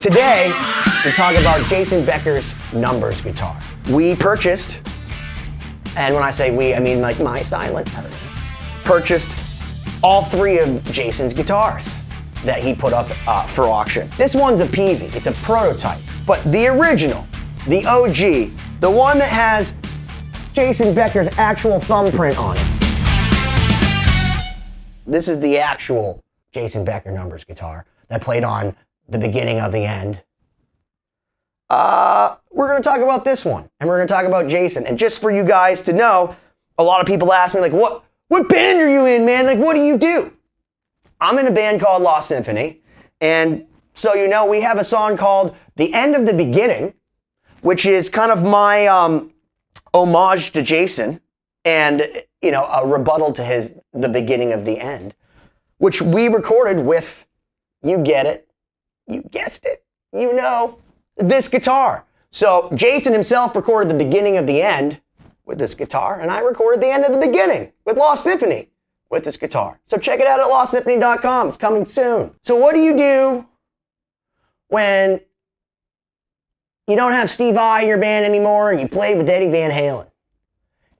Today, we talk about Jason Becker's numbers guitar. We purchased, and when I say we, I mean like my silent partner, purchased all three of Jason's guitars that he put up for auction. This one's a peavey, it's a prototype, but the original, the OG, the one that has Jason Becker's actual thumbprint on it. This is the actual Jason Becker numbers guitar that played on the beginning of the end. We're gonna talk about this one, and we're gonna talk about Jason. And just for you guys to know, a lot of people ask me like, what band are you in, man? Like, what do you do? I'm in a band called Lost Symphony, and so you know, we have a song called The End of the Beginning, which is kind of my homage to Jason, and you know, a rebuttal to the beginning of the end, which we recorded with, you get it, you guessed it, you know, this guitar. So Jason himself recorded the beginning of the end with this guitar, and I recorded the end of the beginning with Lost Symphony with this guitar. So check it out at lostsymphony.com. It's coming soon. So what do you do when you don't have Steve Vai in your band anymore and you play with Eddie Van Halen?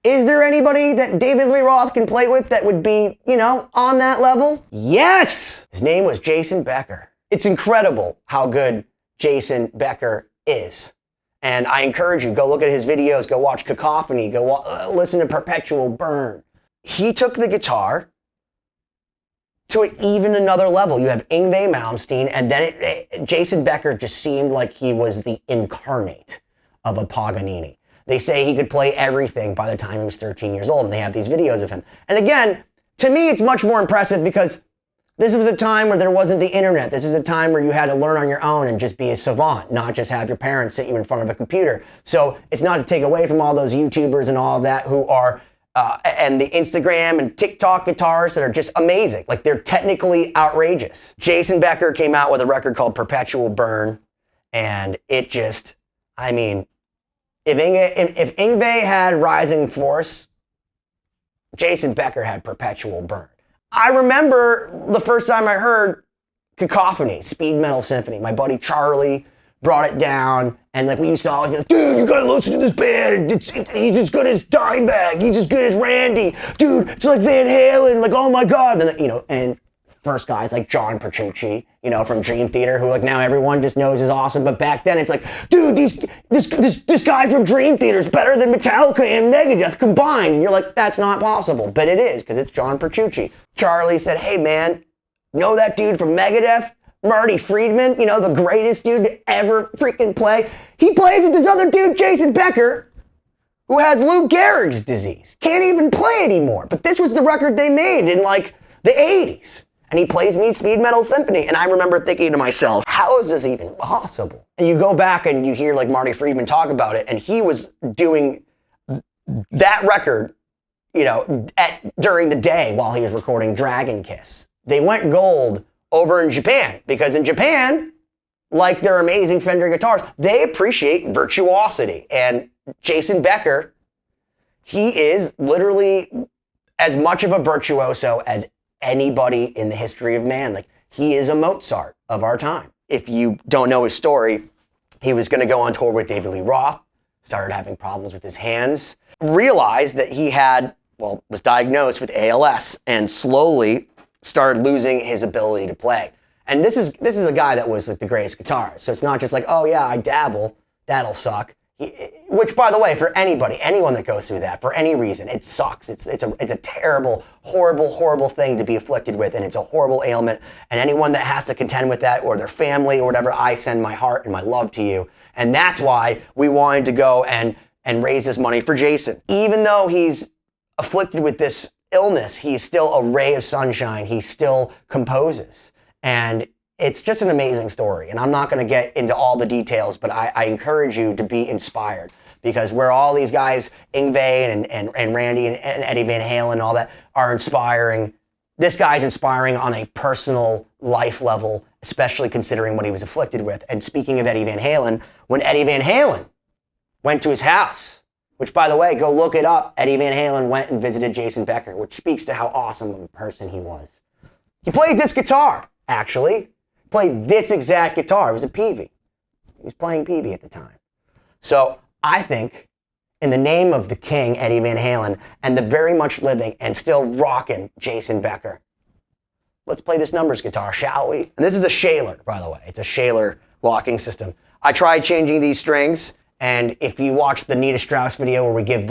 Is there anybody that David Lee Roth can play with that would be, you know, on that level? Yes! His name was Jason Becker. It's incredible how good Jason Becker is. And I encourage you, go look at his videos, go watch Cacophony, go listen to Perpetual Burn. He took the guitar to even another level. You have Yngwie Malmsteen, and then Jason Becker just seemed like he was the incarnate of a Paganini. They say he could play everything by the time he was 13 years old, and they have these videos of him. And again, to me, it's much more impressive because this was a time where there wasn't the internet. This is a time where you had to learn on your own and just be a savant, not just have your parents sit you in front of a computer. So it's not to take away from all those YouTubers and all of that who are, and the Instagram and TikTok guitarists that are just amazing. Like, they're technically outrageous. Jason Becker came out with a record called Perpetual Burn, and it just, I mean, if Yngwie had Rising Force, Jason Becker had Perpetual Burn. I remember the first time I heard Cacophony, Speed Metal Symphony. My buddy Charlie brought it down, and like we used to always be like, dude, you gotta listen to this band. He's as good as Dimebag. He's as good as Randy. Dude, it's like Van Halen. Like, oh my God. And then, you know, and first guys like John Petrucci, you know, from Dream Theater, who like now everyone just knows is awesome. But back then it's like, dude, this guy from Dream Theater is better than Metallica and Megadeth combined. And you're like, that's not possible. But it is, because it's John Petrucci. Charlie said, hey man, know that dude from Megadeth? Marty Friedman, you know, the greatest dude to ever freaking play. He plays with this other dude, Jason Becker, who has Lou Gehrig's disease. Can't even play anymore. But this was the record they made in like the 80s. And he plays me Speed Metal Symphony. And I remember thinking to myself, how is this even possible? And you go back and you hear like Marty Friedman talk about it, and he was doing that record, you know, during the day while he was recording Dragon Kiss. They went gold over in Japan, because in Japan, like their amazing Fender guitars, they appreciate virtuosity. And Jason Becker, he is literally as much of a virtuoso as anybody in the history of man. Like, he is a Mozart of our time. If you don't know his story, he was going to go on tour with David Lee Roth, started having problems with his hands, realized that he was diagnosed with ALS, and slowly started losing his ability to play. And this is a guy that was like the greatest guitarist. So it's not just like, oh yeah, I dabble, that'll suck. Which, by the way, for anyone that goes through that, for any reason, it sucks. It's a terrible, horrible thing to be afflicted with, and it's a horrible ailment. And anyone that has to contend with that, or their family, or whatever, I send my heart and my love to you. And that's why we wanted to go and raise this money for Jason. Even though he's afflicted with this illness, he's still a ray of sunshine. He still composes. And it's just an amazing story. And I'm not going to get into all the details, but I encourage you to be inspired, because where all these guys, Yngwie and Randy and Eddie Van Halen and all that, are inspiring, this guy's inspiring on a personal life level, especially considering what he was afflicted with. And speaking of Eddie Van Halen, when Eddie Van Halen went to his house, which, by the way, go look it up, Eddie Van Halen went and visited Jason Becker, which speaks to how awesome of a person he was. He played this guitar, actually. played this exact guitar. It was a peavey. He was playing peavey at the time. So I think, in the name of the king, Eddie Van Halen, and the very much living and still rocking Jason Becker, let's play this numbers guitar, shall we? And this is a Shaler, by the way. It's a Shaler locking system. I tried changing these strings, and if you watch the Nita Strauss video where we give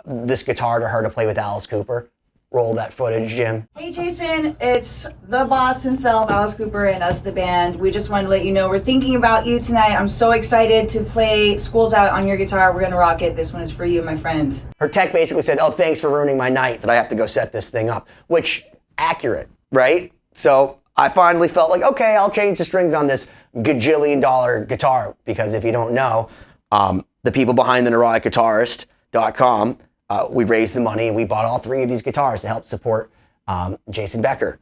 this guitar to her to play with Alice Cooper, roll that footage, Jim. Hey Jason, it's the boss himself, Alice Cooper, and us, the band. We just wanted to let you know we're thinking about you tonight. I'm so excited to play School's Out on your guitar. We're gonna rock it. This one is for you, my friend. Her tech basically said, oh, thanks for ruining my night that I have to go set this thing up, which, accurate, right? So I finally felt like, okay, I'll change the strings on this gajillion-dollar guitar, because if you don't know, the people behind the Neurotic Guitarist.com, we raised the money and we bought all 3 of these guitars to help support Jason Becker.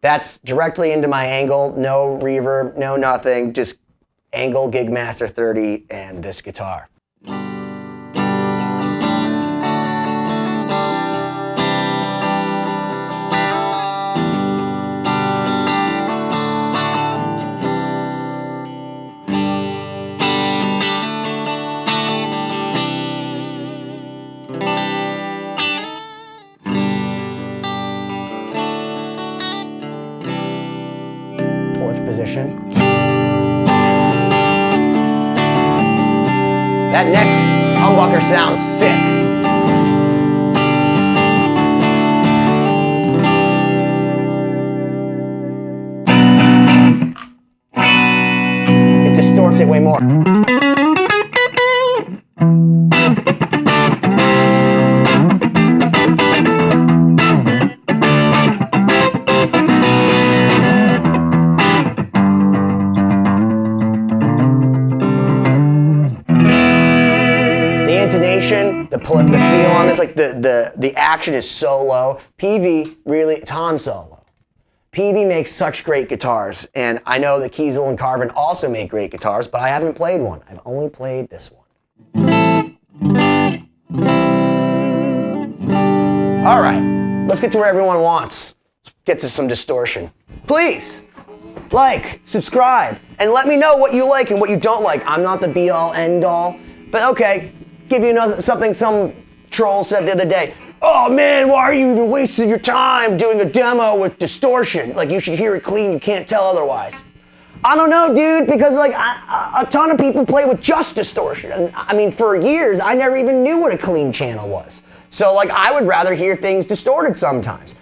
That's directly into my angle, no reverb, no nothing, just angle Gig Master 30 and this guitar. Position. That neck humbucker sounds sick. It distorts it way more. The feel on this, like the action is so low. Peavey really, it's Han Solo. Peavey makes such great guitars, and I know that Kiesel and Carvin also make great guitars, but I haven't played one. I've only played this one. All right, let's get to where everyone wants. Let's get to some distortion. Please, like, subscribe, and let me know what you like and what you don't like. I'm not the be-all, end-all, but okay. Give you something some troll said the other day. Oh man, why are you even wasting your time doing a demo with distortion? Like, you should hear it clean, you can't tell otherwise. I don't know, dude, because like a ton of people play with just distortion. And I mean, for years, I never even knew what a clean channel was. So like, I would rather hear things distorted sometimes.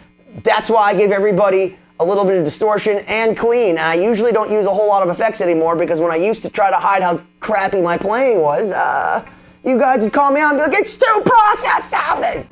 That's why I give everybody a little bit of distortion and clean. And I usually don't use a whole lot of effects anymore, because when I used to try to hide how crappy my playing was, you guys would call me out and be like, it's too processed sounding!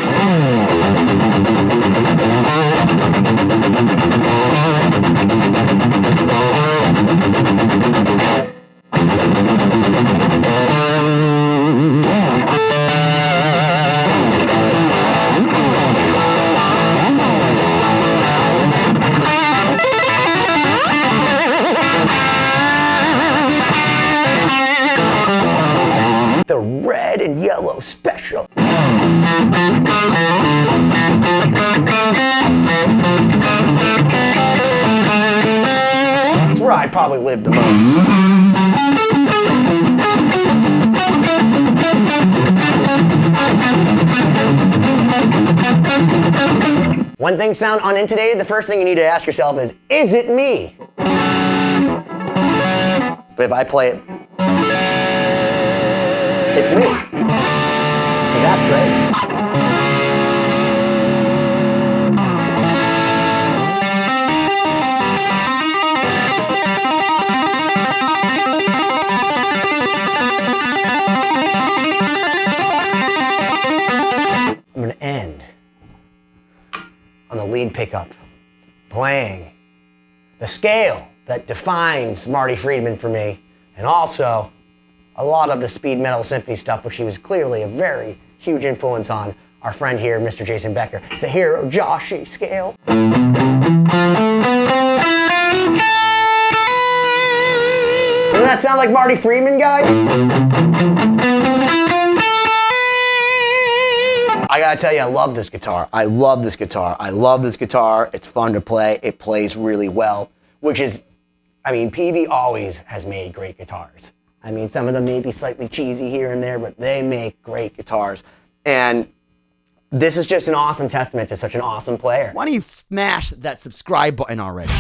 The red and yellow special. It's where I'd probably live the most. When things sound unintonated, the first thing you need to ask yourself is it me? But if I play it, it's me. 'Cause that's great. I'm gonna end on the lead pickup, playing the scale that defines Marty Friedman for me, and also a lot of the speed metal symphony stuff, which he was clearly a very huge influence on our friend here, Mr. Jason Becker. It's a Hero Joshy scale. that sound like Marty Friedman, guys? I gotta tell you, I love this guitar. I love this guitar. I love this guitar. It's fun to play. It plays really well, which is, I mean, Peavey always has made great guitars. I mean, some of them may be slightly cheesy here and there, but they make great guitars. And this is just an awesome testament to such an awesome player. Why don't you smash that subscribe button already?